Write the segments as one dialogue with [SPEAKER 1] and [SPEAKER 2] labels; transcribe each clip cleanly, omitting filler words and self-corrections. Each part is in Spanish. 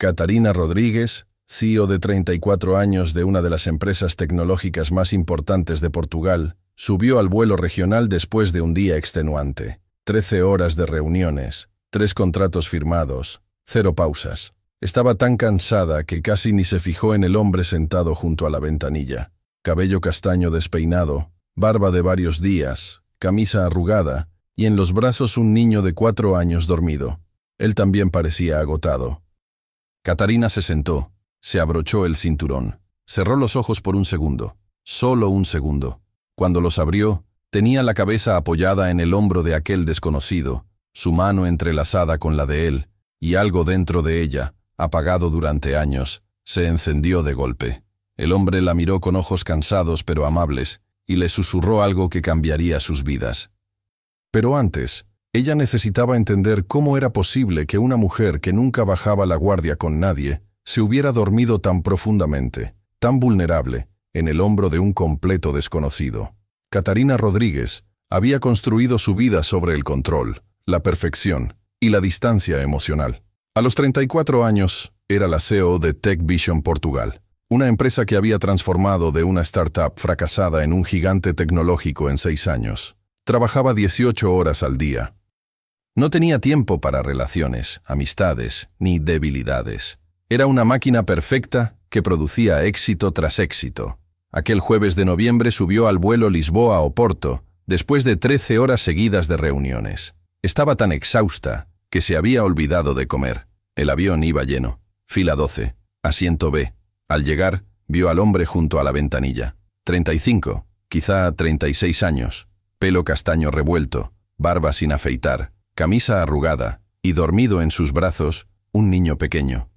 [SPEAKER 1] Catarina Rodríguez, CEO de 34 años de una de las empresas tecnológicas más importantes de Portugal, subió al vuelo regional después de un día extenuante. 13 horas de reuniones, 3 contratos firmados, 0 pausas. Estaba tan cansada que casi ni se fijó en el hombre sentado junto a la ventanilla. Cabello castaño despeinado, barba de varios días, camisa arrugada y en los brazos un niño de 4 años dormido. Él también parecía agotado. Catarina se sentó, se abrochó el cinturón, cerró los ojos por un segundo, solo un segundo. Cuando los abrió, tenía la cabeza apoyada en el hombro de aquel desconocido, su mano entrelazada con la de él, y algo dentro de ella, apagado durante años, se encendió de golpe. El hombre la miró con ojos cansados pero amables, y le susurró algo que cambiaría sus vidas. Pero antes, ella necesitaba entender cómo era posible que una mujer que nunca bajaba la guardia con nadie, se hubiera dormido tan profundamente, tan vulnerable, en el hombro de un completo desconocido. Catarina Rodríguez había construido su vida sobre el control, la perfección y la distancia emocional. A los 34 años, era la CEO de TechVision Portugal, una empresa que había transformado de una startup fracasada en un gigante tecnológico en 6 años. Trabajaba 18 horas al día. No tenía tiempo para relaciones, amistades, ni debilidades. Era una máquina perfecta que producía éxito tras éxito. Aquel jueves de noviembre subió al vuelo Lisboa-Oporto, después de 13 horas seguidas de reuniones. Estaba tan exhausta que se había olvidado de comer. El avión iba lleno. Fila 12, asiento B. Al llegar, vio al hombre junto a la ventanilla. 35, quizá 36 años. Pelo castaño revuelto, barba sin afeitar, camisa arrugada, y dormido en sus brazos, un niño pequeño.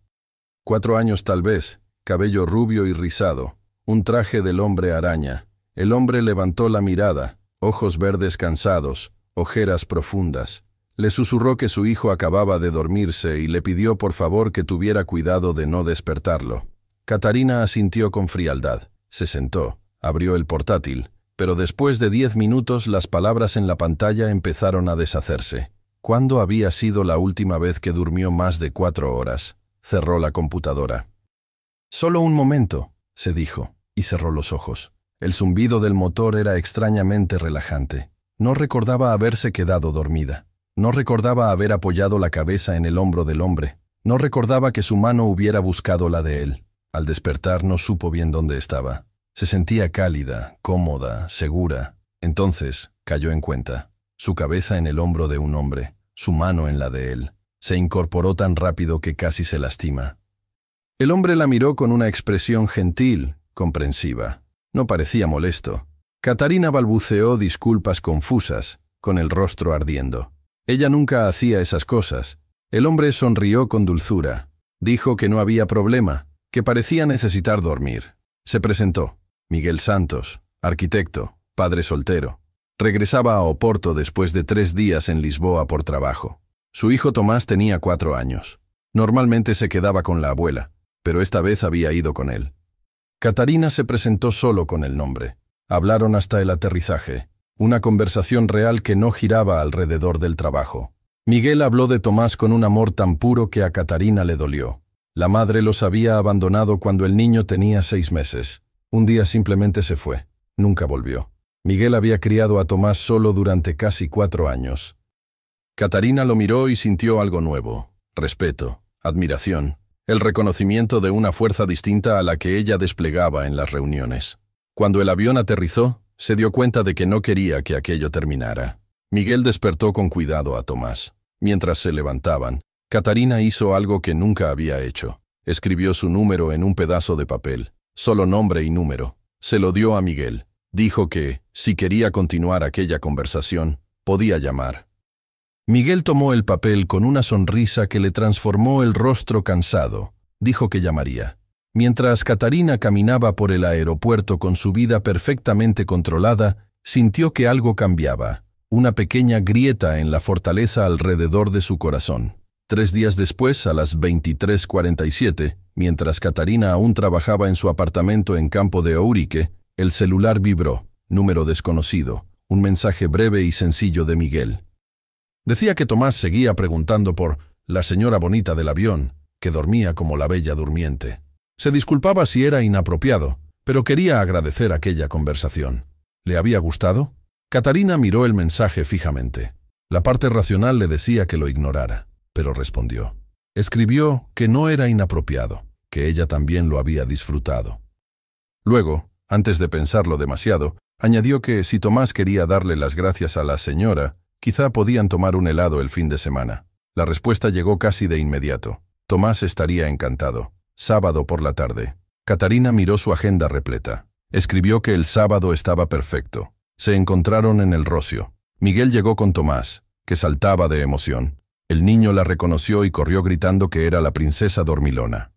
[SPEAKER 1] 4 años tal vez, cabello rubio y rizado, un traje del hombre araña. El hombre levantó la mirada, ojos verdes cansados, ojeras profundas. Le susurró que su hijo acababa de dormirse y le pidió por favor que tuviera cuidado de no despertarlo. Catarina asintió con frialdad. Se sentó, abrió el portátil, pero después de 10 minutos las palabras en la pantalla empezaron a deshacerse. ¿Cuándo había sido la última vez que durmió más de 4 horas? Cerró la computadora. Solo un momento, se dijo, y cerró los ojos. El zumbido del motor era extrañamente relajante. No recordaba haberse quedado dormida. No recordaba haber apoyado la cabeza en el hombro del hombre. No recordaba que su mano hubiera buscado la de él. Al despertar no supo bien dónde estaba. Se sentía cálida, cómoda, segura. Entonces cayó en cuenta. Su cabeza en el hombro de un hombre, su mano en la de él. Se incorporó tan rápido que casi se lastima. El hombre la miró con una expresión gentil, comprensiva. No parecía molesto. Catarina balbuceó disculpas confusas, con el rostro ardiendo. Ella nunca hacía esas cosas. El hombre sonrió con dulzura. Dijo que no había problema, que parecía necesitar dormir. Se presentó. Miguel Santos, arquitecto, padre soltero. Regresaba a Oporto después de 3 días en Lisboa por trabajo. Su hijo Tomás tenía 4 años. Normalmente se quedaba con la abuela, pero esta vez había ido con él. Catarina se presentó solo con el nombre. Hablaron hasta el aterrizaje. Una conversación real que no giraba alrededor del trabajo. Miguel habló de Tomás con un amor tan puro que a Catarina le dolió. La madre los había abandonado cuando el niño tenía 6 meses. Un día simplemente se fue. Nunca volvió. Miguel había criado a Tomás solo durante casi 4 años. Catarina lo miró y sintió algo nuevo. Respeto, admiración, el reconocimiento de una fuerza distinta a la que ella desplegaba en las reuniones. Cuando el avión aterrizó, se dio cuenta de que no quería que aquello terminara. Miguel despertó con cuidado a Tomás. Mientras se levantaban, Catarina hizo algo que nunca había hecho. Escribió su número en un pedazo de papel, solo nombre y número. Se lo dio a Miguel. Dijo que, si quería continuar aquella conversación, podía llamar. Miguel tomó el papel con una sonrisa que le transformó el rostro cansado. Dijo que llamaría. Mientras Catarina caminaba por el aeropuerto con su vida perfectamente controlada, sintió que algo cambiaba. Una pequeña grieta en la fortaleza alrededor de su corazón. 3 días después, a las 23:47, mientras Catarina aún trabajaba en su apartamento en Campo de Ourique, el celular vibró. Número desconocido. Un mensaje breve y sencillo de Miguel. Decía que Tomás seguía preguntando por la señora bonita del avión que dormía como la bella durmiente. Se disculpaba si era inapropiado, pero quería agradecer aquella conversación. ¿Le había gustado? Catarina miró el mensaje fijamente. La parte racional le decía que lo ignorara, pero respondió. Escribió que no era inapropiado, que ella también lo había disfrutado. Luego, antes de pensarlo demasiado, añadió que si Tomás quería darle las gracias a la señora, quizá podían tomar un helado el fin de semana. La respuesta llegó casi de inmediato. Tomás estaría encantado. Sábado por la tarde. Catarina miró su agenda repleta. Escribió que el sábado estaba perfecto. Se encontraron en el Rocio. Miguel llegó con Tomás, que saltaba de emoción. El niño la reconoció y corrió gritando que era la princesa dormilona.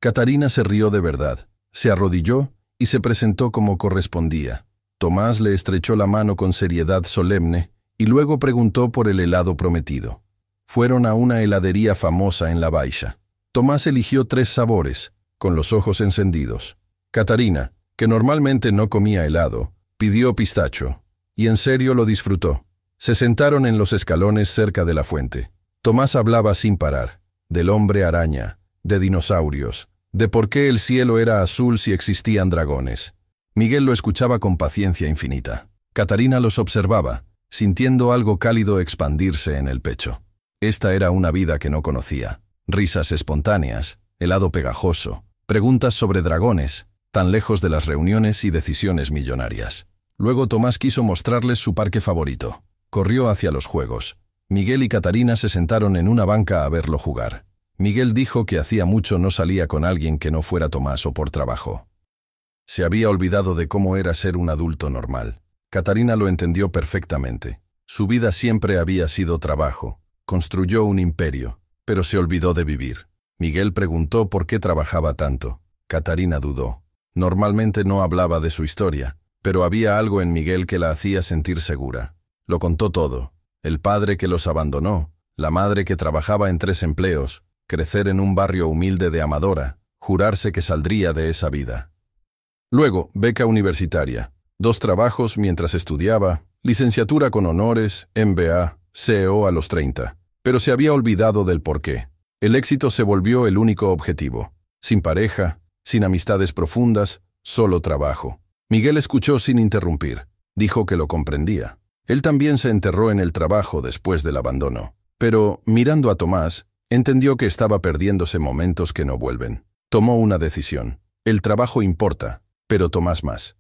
[SPEAKER 1] Catarina se rió de verdad. Se arrodilló y se presentó como correspondía. Tomás le estrechó la mano con seriedad solemne y luego preguntó por el helado prometido. Fueron a una heladería famosa en La Baixa. Tomás eligió 3 sabores, con los ojos encendidos. Catarina, que normalmente no comía helado, pidió pistacho, y en serio lo disfrutó. Se sentaron en los escalones cerca de la fuente. Tomás hablaba sin parar, del hombre araña, de dinosaurios, de por qué el cielo era azul si existían dragones. Miguel lo escuchaba con paciencia infinita. Catarina los observaba, sintiendo algo cálido expandirse en el pecho. Esta era una vida que no conocía. Risas espontáneas, helado pegajoso, preguntas sobre dragones, tan lejos de las reuniones y decisiones millonarias. Luego Tomás quiso mostrarles su parque favorito. Corrió hacia los juegos. Miguel y Catarina se sentaron en una banca a verlo jugar. Miguel dijo que hacía mucho no salía con alguien que no fuera Tomás o por trabajo. Se había olvidado de cómo era ser un adulto normal. Catarina lo entendió perfectamente. Su vida siempre había sido trabajo. Construyó un imperio, pero se olvidó de vivir. Miguel preguntó por qué trabajaba tanto. Catarina dudó. Normalmente no hablaba de su historia, pero había algo en Miguel que la hacía sentir segura. Lo contó todo. El padre que los abandonó, la madre que trabajaba en 3 empleos, crecer en un barrio humilde de Amadora, jurarse que saldría de esa vida. Luego, beca universitaria, 2 trabajos mientras estudiaba, licenciatura con honores, MBA, CEO a los 30. Pero se había olvidado del porqué. El éxito se volvió el único objetivo. Sin pareja, sin amistades profundas, solo trabajo. Miguel escuchó sin interrumpir. Dijo que lo comprendía. Él también se enterró en el trabajo después del abandono. Pero, mirando a Tomás, entendió que estaba perdiéndose momentos que no vuelven. Tomó una decisión. El trabajo importa, pero Tomás más.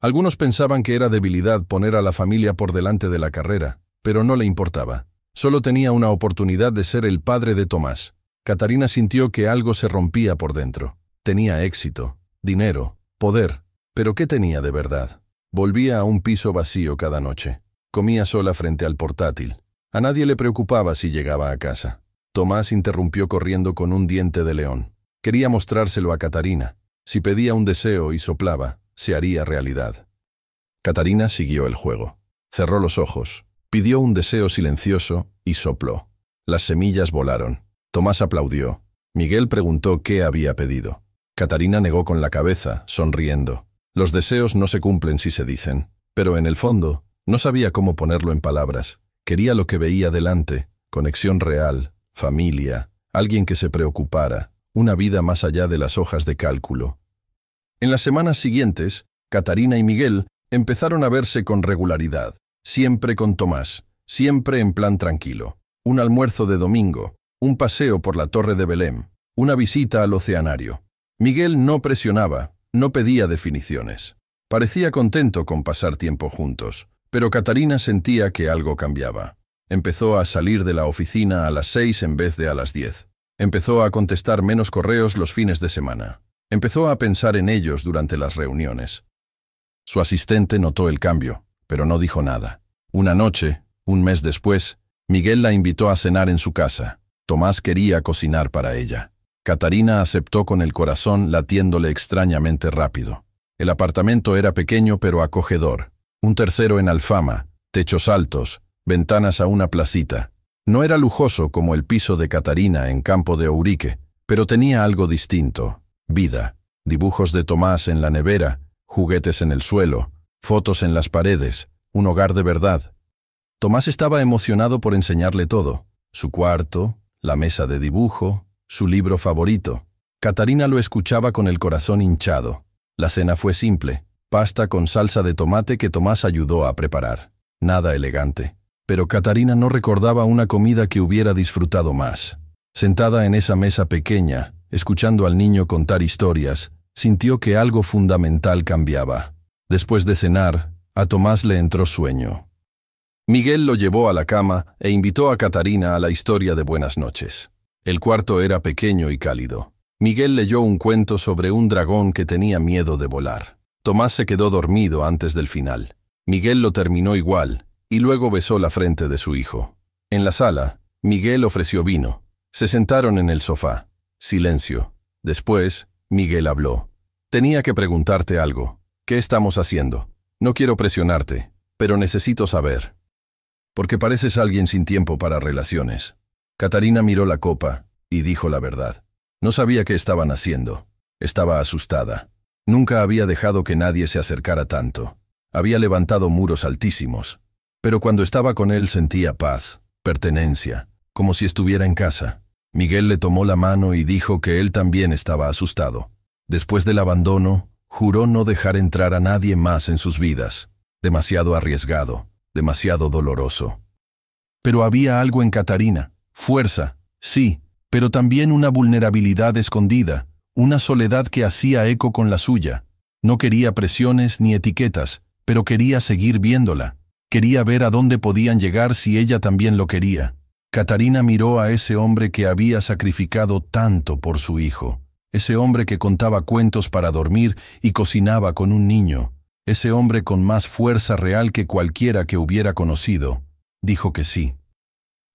[SPEAKER 1] Algunos pensaban que era debilidad poner a la familia por delante de la carrera, pero no le importaba. Solo tenía una oportunidad de ser el padre de Tomás. Catarina sintió que algo se rompía por dentro. Tenía éxito, dinero, poder, pero ¿qué tenía de verdad? Volvía a un piso vacío cada noche. Comía sola frente al portátil. A nadie le preocupaba si llegaba a casa. Tomás interrumpió corriendo con un diente de león. Quería mostrárselo a Catarina. Si pedía un deseo y soplaba, se haría realidad. Catarina siguió el juego. Cerró los ojos. Pidió un deseo silencioso y sopló. Las semillas volaron. Tomás aplaudió. Miguel preguntó qué había pedido. Catarina negó con la cabeza, sonriendo. Los deseos no se cumplen si se dicen, pero en el fondo, no sabía cómo ponerlo en palabras. Quería lo que veía delante, conexión real, familia, alguien que se preocupara, una vida más allá de las hojas de cálculo. En las semanas siguientes, Catarina y Miguel empezaron a verse con regularidad, siempre con Tomás, siempre en plan tranquilo. Un almuerzo de domingo, un paseo por la Torre de Belém, una visita al oceanario. Miguel no presionaba, no pedía definiciones. Parecía contento con pasar tiempo juntos, pero Catarina sentía que algo cambiaba. Empezó a salir de la oficina a las 6 en vez de a las 10. Empezó a contestar menos correos los fines de semana. Empezó a pensar en ellos durante las reuniones. Su asistente notó el cambio, pero no dijo nada. Una noche, un mes después, Miguel la invitó a cenar en su casa. Tomás quería cocinar para ella. Catarina aceptó con el corazón latiéndole extrañamente rápido. El apartamento era pequeño pero acogedor. Un tercero en Alfama, techos altos, ventanas a una placita. No era lujoso como el piso de Catarina en Campo de Ourique, pero tenía algo distinto. Vida, dibujos de Tomás en la nevera, juguetes en el suelo, fotos en las paredes, un hogar de verdad. Tomás estaba emocionado por enseñarle todo. Su cuarto, la mesa de dibujo, su libro favorito. Catarina lo escuchaba con el corazón hinchado. La cena fue simple, pasta con salsa de tomate que Tomás ayudó a preparar. Nada elegante. Pero Catarina no recordaba una comida que hubiera disfrutado más. Sentada en esa mesa pequeña, escuchando al niño contar historias, sintió que algo fundamental cambiaba. Después de cenar, a Tomás le entró sueño. Miguel lo llevó a la cama e invitó a Catarina a la historia de Buenas noches. El cuarto era pequeño y cálido. Miguel leyó un cuento sobre un dragón que tenía miedo de volar. Tomás se quedó dormido antes del final. Miguel lo terminó igual, y luego besó la frente de su hijo. En la sala, Miguel ofreció vino. Se sentaron en el sofá. Silencio. Después, Miguel habló. Tenía que preguntarte algo. ¿Qué estamos haciendo? No quiero presionarte, pero necesito saber. Porque pareces alguien sin tiempo para relaciones. Catarina miró la copa y dijo la verdad. No sabía qué estaban haciendo. Estaba asustada. Nunca había dejado que nadie se acercara tanto. Había levantado muros altísimos. Pero cuando estaba con él sentía paz, pertenencia, como si estuviera en casa. Miguel le tomó la mano y dijo que él también estaba asustado. Después del abandono, juró no dejar entrar a nadie más en sus vidas. Demasiado arriesgado, demasiado doloroso. Pero había algo en Catarina. Fuerza, sí, pero también una vulnerabilidad escondida, una soledad que hacía eco con la suya. No quería presiones ni etiquetas, pero quería seguir viéndola. Quería ver a dónde podían llegar si ella también lo quería. Catarina miró a ese hombre que había sacrificado tanto por su hijo. Ese hombre que contaba cuentos para dormir y cocinaba con un niño. Ese hombre con más fuerza real que cualquiera que hubiera conocido. Dijo que sí.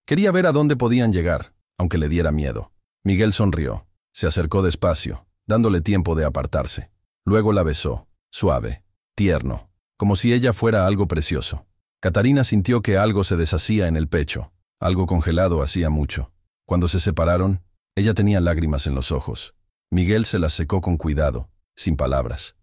[SPEAKER 1] Quería ver a dónde podían llegar, aunque le diera miedo. Miguel sonrió. Se acercó despacio, dándole tiempo de apartarse. Luego la besó, suave, tierno, como si ella fuera algo precioso. Catarina sintió que algo se deshacía en el pecho, algo congelado hacía mucho. Cuando se separaron, ella tenía lágrimas en los ojos. Miguel se las secó con cuidado, sin palabras.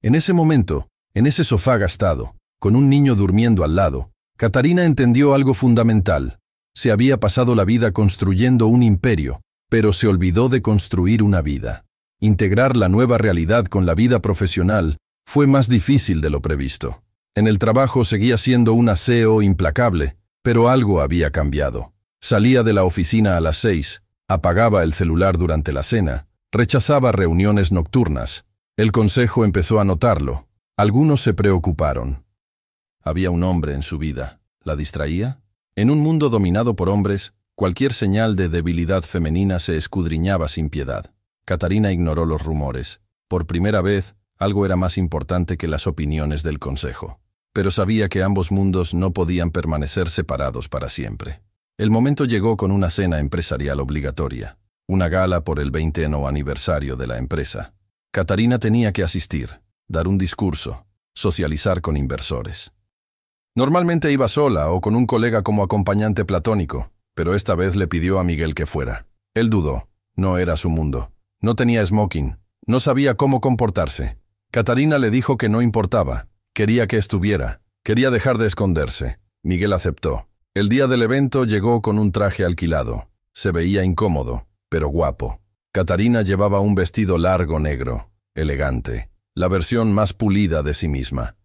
[SPEAKER 1] En ese momento, en ese sofá gastado, con un niño durmiendo al lado, Catarina entendió algo fundamental. Se había pasado la vida construyendo un imperio, pero se olvidó de construir una vida. Integrar la nueva realidad con la vida profesional fue más difícil de lo previsto. En el trabajo seguía siendo un aseo implacable, pero algo había cambiado. Salía de la oficina a las 6, apagaba el celular durante la cena, rechazaba reuniones nocturnas. El consejo empezó a notarlo. Algunos se preocuparon. Había un hombre en su vida. ¿La distraía? En un mundo dominado por hombres, cualquier señal de debilidad femenina se escudriñaba sin piedad. Catarina ignoró los rumores. Por primera vez, algo era más importante que las opiniones del consejo. Pero sabía que ambos mundos no podían permanecer separados para siempre. El momento llegó con una cena empresarial obligatoria, una gala por el 20º aniversario de la empresa. Catarina tenía que asistir, dar un discurso, socializar con inversores. Normalmente iba sola o con un colega como acompañante platónico, pero esta vez le pidió a Miguel que fuera. Él dudó, no era su mundo. No tenía smoking, no sabía cómo comportarse. Catarina le dijo que no importaba, quería que estuviera, quería dejar de esconderse. Miguel aceptó. El día del evento llegó con un traje alquilado. Se veía incómodo, pero guapo. Catarina llevaba un vestido largo negro, elegante, la versión más pulida de sí misma.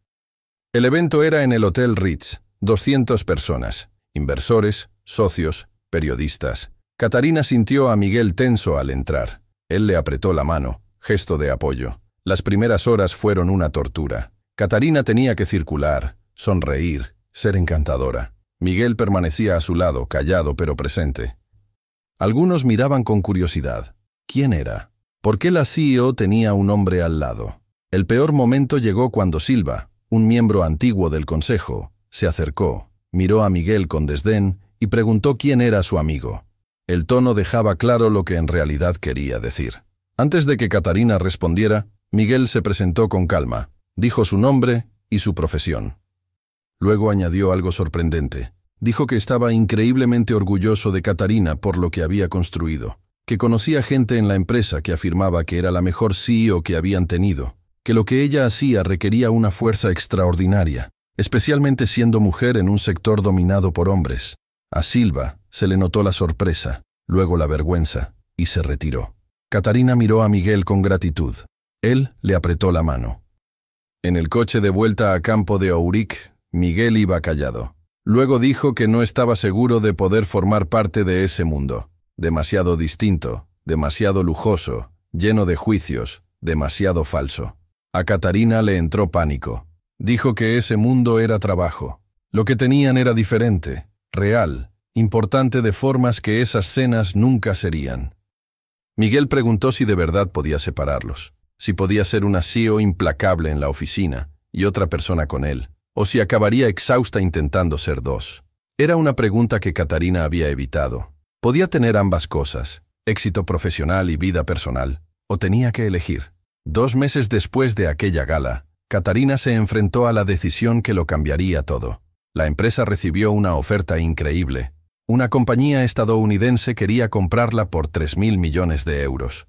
[SPEAKER 1] El evento era en el Hotel Ritz, 200 personas, inversores, socios, periodistas. Catarina sintió a Miguel tenso al entrar. Él le apretó la mano, gesto de apoyo. Las primeras horas fueron una tortura. Catarina tenía que circular, sonreír, ser encantadora. Miguel permanecía a su lado, callado pero presente. Algunos miraban con curiosidad. ¿Quién era? ¿Por qué la CEO tenía un hombre al lado? El peor momento llegó cuando Silva, un miembro antiguo del consejo, se acercó, miró a Miguel con desdén y preguntó quién era su amigo. El tono dejaba claro lo que en realidad quería decir. Antes de que Catarina respondiera, Miguel se presentó con calma, dijo su nombre y su profesión. Luego añadió algo sorprendente. Dijo que estaba increíblemente orgulloso de Catarina por lo que había construido, que conocía gente en la empresa que afirmaba que era la mejor CEO que habían tenido, que lo que ella hacía requería una fuerza extraordinaria, especialmente siendo mujer en un sector dominado por hombres. A Silva se le notó la sorpresa, luego la vergüenza. y se retiró. Catarina miró a Miguel con gratitud. Él le apretó la mano. En el coche de vuelta a Campo de Ourique, Miguel iba callado. Luego dijo que no estaba seguro de poder formar parte de ese mundo. Demasiado distinto, demasiado lujoso, lleno de juicios, demasiado falso. A Catarina le entró pánico. Dijo que ese mundo era trabajo. Lo que tenían era diferente, real, importante de formas que esas cenas nunca serían. Miguel preguntó si de verdad podía separarlos, si podía ser una CEO implacable en la oficina y otra persona con él, o si acabaría exhausta intentando ser dos. Era una pregunta que Catarina había evitado. Podía tener ambas cosas, éxito profesional y vida personal, o tenía que elegir. 2 meses después de aquella gala, Catarina se enfrentó a la decisión que lo cambiaría todo. La empresa recibió una oferta increíble. Una compañía estadounidense quería comprarla por 3.000 millones de euros.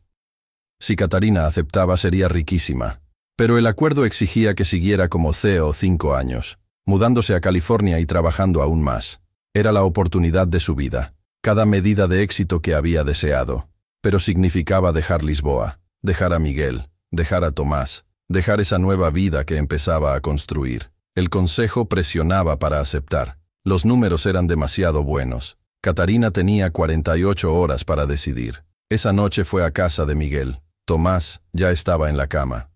[SPEAKER 1] Si Catarina aceptaba sería riquísima, pero el acuerdo exigía que siguiera como CEO 5 años, mudándose a California y trabajando aún más. Era la oportunidad de su vida, cada medida de éxito que había deseado, pero significaba dejar Lisboa, dejar a Miguel, dejar a Tomás, dejar esa nueva vida que empezaba a construir. El consejo presionaba para aceptar. Los números eran demasiado buenos. Catarina tenía 48 horas para decidir. Esa noche fue a casa de Miguel. Tomás ya estaba en la cama.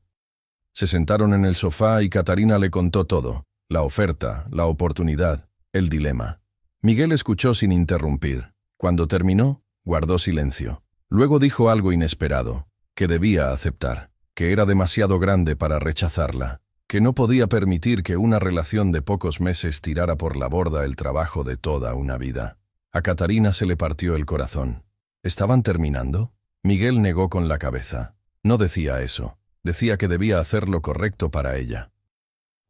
[SPEAKER 1] Se sentaron en el sofá y Catarina le contó todo. La oferta, la oportunidad, el dilema. Miguel escuchó sin interrumpir. Cuando terminó, guardó silencio. Luego dijo algo inesperado, que debía aceptar, que era demasiado grande para rechazarla, que no podía permitir que una relación de pocos meses tirara por la borda el trabajo de toda una vida. A Catarina se le partió el corazón. ¿Estaban terminando? Miguel negó con la cabeza. No decía eso. Decía que debía hacer lo correcto para ella.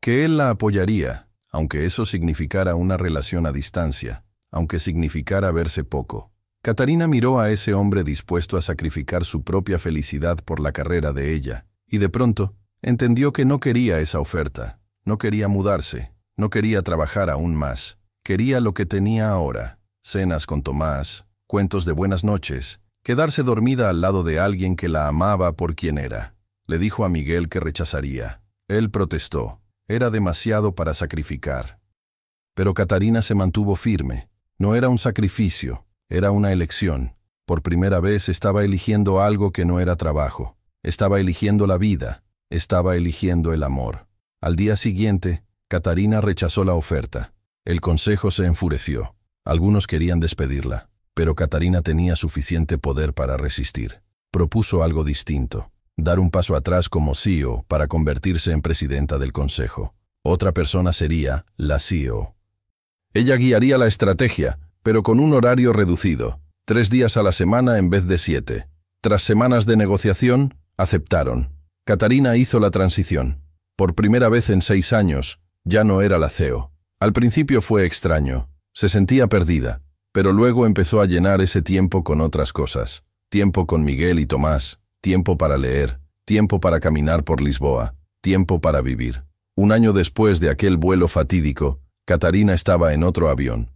[SPEAKER 1] Que él la apoyaría, aunque eso significara una relación a distancia, aunque significara verse poco. Catarina miró a ese hombre dispuesto a sacrificar su propia felicidad por la carrera de ella, y de pronto entendió que no quería esa oferta, no quería mudarse, no quería trabajar aún más, quería lo que tenía ahora, cenas con Tomás, cuentos de buenas noches, quedarse dormida al lado de alguien que la amaba por quien era. Le dijo a Miguel que rechazaría. Él protestó, era demasiado para sacrificar. Pero Catarina se mantuvo firme, no era un sacrificio, era una elección. Por primera vez estaba eligiendo algo que no era trabajo, estaba eligiendo la vida. Estaba eligiendo el amor. Al día siguiente, Catarina rechazó la oferta. El consejo se enfureció. Algunos querían despedirla, pero Catarina tenía suficiente poder para resistir. Propuso algo distinto, dar un paso atrás como CEO para convertirse en presidenta del consejo. Otra persona sería la CEO. Ella guiaría la estrategia, pero con un horario reducido, 3 días a la semana en vez de 7. Tras semanas de negociación, aceptaron. Catarina hizo la transición. Por primera vez en 6 años, ya no era la CEO. Al principio fue extraño. Se sentía perdida, pero luego empezó a llenar ese tiempo con otras cosas. Tiempo con Miguel y Tomás, tiempo para leer, tiempo para caminar por Lisboa, tiempo para vivir. 1 año después de aquel vuelo fatídico, Catarina estaba en otro avión.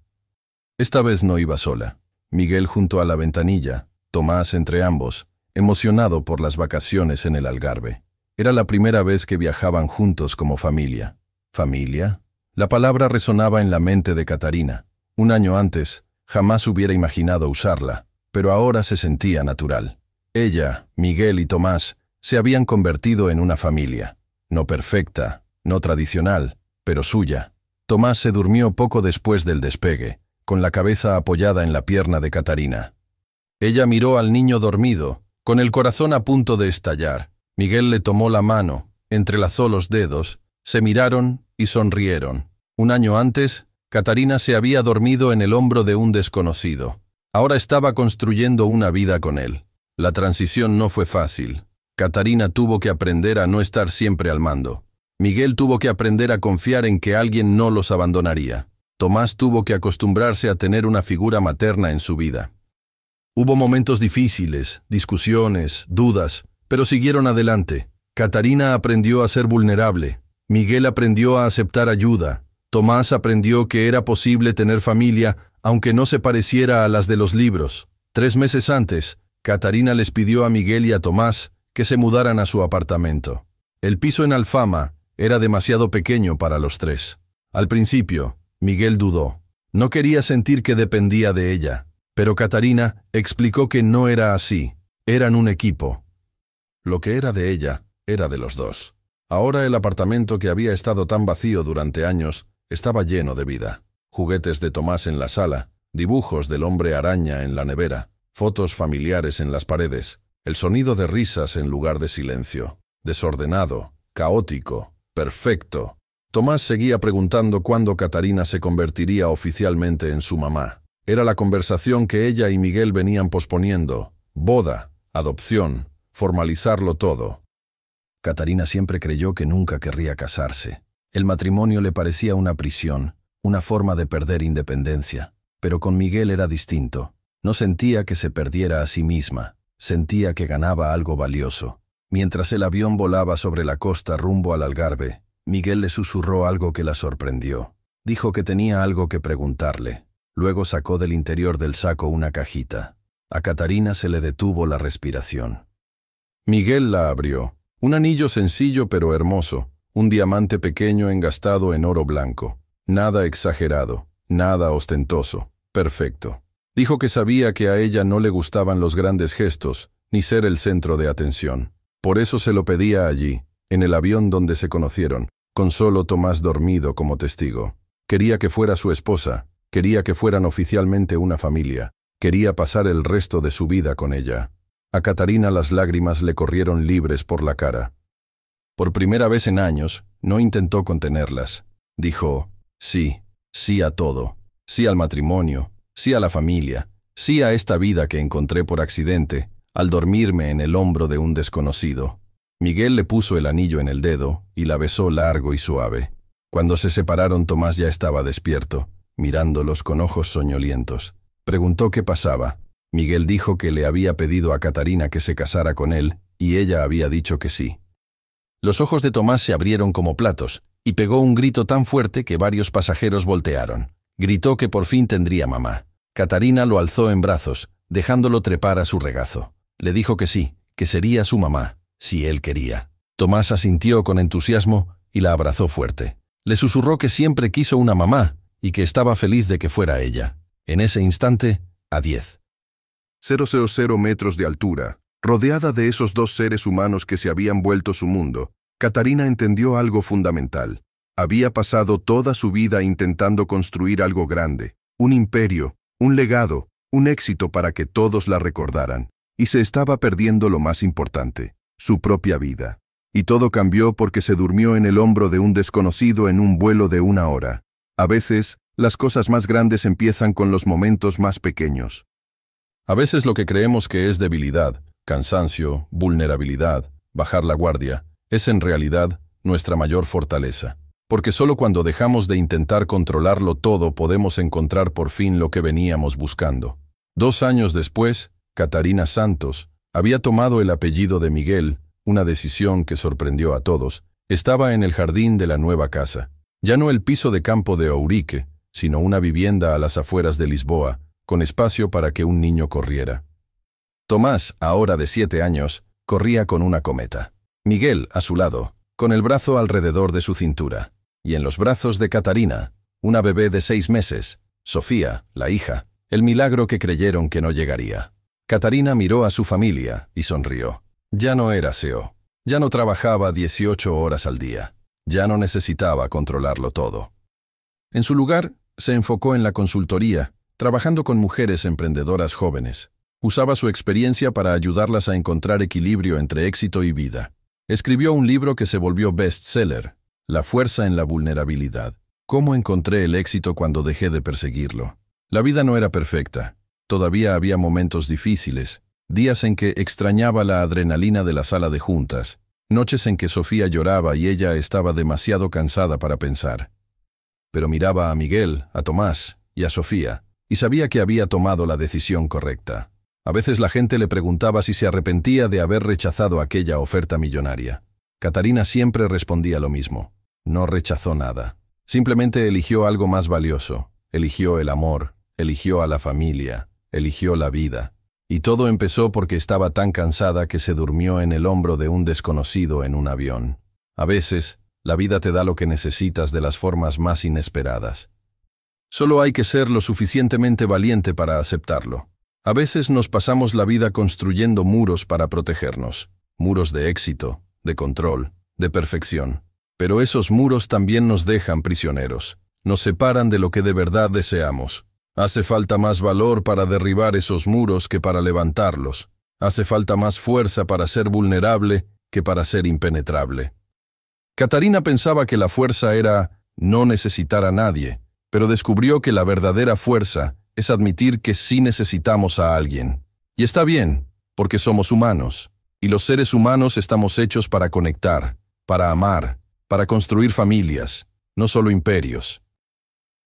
[SPEAKER 1] Esta vez no iba sola. Miguel junto a la ventanilla, Tomás entre ambos, emocionado por las vacaciones en el Algarve. Era la primera vez que viajaban juntos como familia. ¿Familia? La palabra resonaba en la mente de Catarina. 1 año antes, jamás hubiera imaginado usarla, pero ahora se sentía natural. Ella, Miguel y Tomás se habían convertido en una familia. No perfecta, no tradicional, pero suya. Tomás se durmió poco después del despegue, con la cabeza apoyada en la pierna de Catarina. Ella miró al niño dormido, con el corazón a punto de estallar. Miguel le tomó la mano, entrelazó los dedos, se miraron y sonrieron. 1 año antes, Catarina se había dormido en el hombro de un desconocido. Ahora estaba construyendo una vida con él. La transición no fue fácil. Catarina tuvo que aprender a no estar siempre al mando. Miguel tuvo que aprender a confiar en que alguien no los abandonaría. Tomás tuvo que acostumbrarse a tener una figura materna en su vida. Hubo momentos difíciles, discusiones, dudas, pero siguieron adelante. Catarina aprendió a ser vulnerable. Miguel aprendió a aceptar ayuda. Tomás aprendió que era posible tener familia, aunque no se pareciera a las de los libros. 3 meses antes, Catarina les pidió a Miguel y a Tomás que se mudaran a su apartamento. El piso en Alfama era demasiado pequeño para los tres. Al principio, Miguel dudó. No quería sentir que dependía de ella, pero Catarina explicó que no era así. Eran un equipo. Lo que era de ella era de los dos. Ahora el apartamento que había estado tan vacío durante años estaba lleno de vida. Juguetes de Tomás en la sala, dibujos del hombre araña en la nevera, fotos familiares en las paredes, el sonido de risas en lugar de silencio. Desordenado, caótico, perfecto. Tomás seguía preguntando cuándo Catarina se convertiría oficialmente en su mamá. Era la conversación que ella y Miguel venían posponiendo. Boda, adopción, formalizarlo todo. Catarina siempre creyó que nunca querría casarse. El matrimonio le parecía una prisión, una forma de perder independencia. Pero con Miguel era distinto. No sentía que se perdiera a sí misma, sentía que ganaba algo valioso. Mientras el avión volaba sobre la costa rumbo al Algarve, Miguel le susurró algo que la sorprendió. Dijo que tenía algo que preguntarle. Luego sacó del interior del saco una cajita. A Catarina se le detuvo la respiración. Miguel la abrió. Un anillo sencillo pero hermoso, un diamante pequeño engastado en oro blanco. Nada exagerado, nada ostentoso, perfecto. Dijo que sabía que a ella no le gustaban los grandes gestos, ni ser el centro de atención. Por eso se lo pedía allí, en el avión donde se conocieron, con solo Tomás dormido como testigo. Quería que fuera su esposa, quería que fueran oficialmente una familia, quería pasar el resto de su vida con ella. A Catarina las lágrimas le corrieron libres por la cara. Por primera vez en años, no intentó contenerlas. Dijo, sí, sí a todo, sí al matrimonio, sí a la familia, sí a esta vida que encontré por accidente, al dormirme en el hombro de un desconocido. Miguel le puso el anillo en el dedo y la besó largo y suave. Cuando se separaron, Tomás ya estaba despierto, mirándolos con ojos soñolientos. Preguntó qué pasaba. Miguel dijo que le había pedido a Catarina que se casara con él y ella había dicho que sí. Los ojos de Tomás se abrieron como platos y pegó un grito tan fuerte que varios pasajeros voltearon. Gritó que por fin tendría mamá. Catarina lo alzó en brazos, dejándolo trepar a su regazo. Le dijo que sí, que sería su mamá, si él quería. Tomás asintió con entusiasmo y la abrazó fuerte. Le susurró que siempre quiso una mamá y que estaba feliz de que fuera ella. En ese instante, a 10,000 metros de altura, rodeada de esos dos seres humanos que se habían vuelto su mundo, Catarina entendió algo fundamental. Había pasado toda su vida intentando construir algo grande, un imperio, un legado, un éxito para que todos la recordaran. Y se estaba perdiendo lo más importante, su propia vida. Y todo cambió porque se durmió en el hombro de un desconocido en un vuelo de 1 hora. A veces, las cosas más grandes empiezan con los momentos más pequeños. A veces lo que creemos que es debilidad, cansancio, vulnerabilidad, bajar la guardia, es en realidad nuestra mayor fortaleza. Porque solo cuando dejamos de intentar controlarlo todo podemos encontrar por fin lo que veníamos buscando. 2 años después, Catarina Santos había tomado el apellido de Miguel, una decisión que sorprendió a todos. Estaba en el jardín de la nueva casa. Ya no el piso de campo de Ourique, sino una vivienda a las afueras de Lisboa, con espacio para que un niño corriera. Tomás, ahora de 7 años, corría con una cometa. Miguel, a su lado, con el brazo alrededor de su cintura. Y en los brazos de Catarina, una bebé de 6 meses, Sofía, la hija, el milagro que creyeron que no llegaría. Catarina miró a su familia y sonrió. Ya no era CEO. Ya no trabajaba 18 horas al día. Ya no necesitaba controlarlo todo. En su lugar, se enfocó en la consultoría, trabajando con mujeres emprendedoras jóvenes. Usaba su experiencia para ayudarlas a encontrar equilibrio entre éxito y vida. Escribió un libro que se volvió bestseller, La fuerza en la vulnerabilidad. ¿Cómo encontré el éxito cuando dejé de perseguirlo? La vida no era perfecta. Todavía había momentos difíciles, días en que extrañaba la adrenalina de la sala de juntas, noches en que Sofía lloraba y ella estaba demasiado cansada para pensar. Pero miraba a Miguel, a Tomás y a Sofía, y sabía que había tomado la decisión correcta. A veces la gente le preguntaba si se arrepentía de haber rechazado aquella oferta millonaria. Catarina siempre respondía lo mismo. No rechazó nada. Simplemente eligió algo más valioso. Eligió el amor, eligió a la familia, eligió la vida. Y todo empezó porque estaba tan cansada que se durmió en el hombro de un desconocido en un avión. A veces, la vida te da lo que necesitas de las formas más inesperadas. Solo hay que ser lo suficientemente valiente para aceptarlo. A veces nos pasamos la vida construyendo muros para protegernos. Muros de éxito, de control, de perfección. Pero esos muros también nos dejan prisioneros. Nos separan de lo que de verdad deseamos. Hace falta más valor para derribar esos muros que para levantarlos. Hace falta más fuerza para ser vulnerable que para ser impenetrable. Catarina pensaba que la fuerza era no necesitar a nadie, pero descubrió que la verdadera fuerza es admitir que sí necesitamos a alguien. Y está bien, porque somos humanos, y los seres humanos estamos hechos para conectar, para amar, para construir familias, no solo imperios.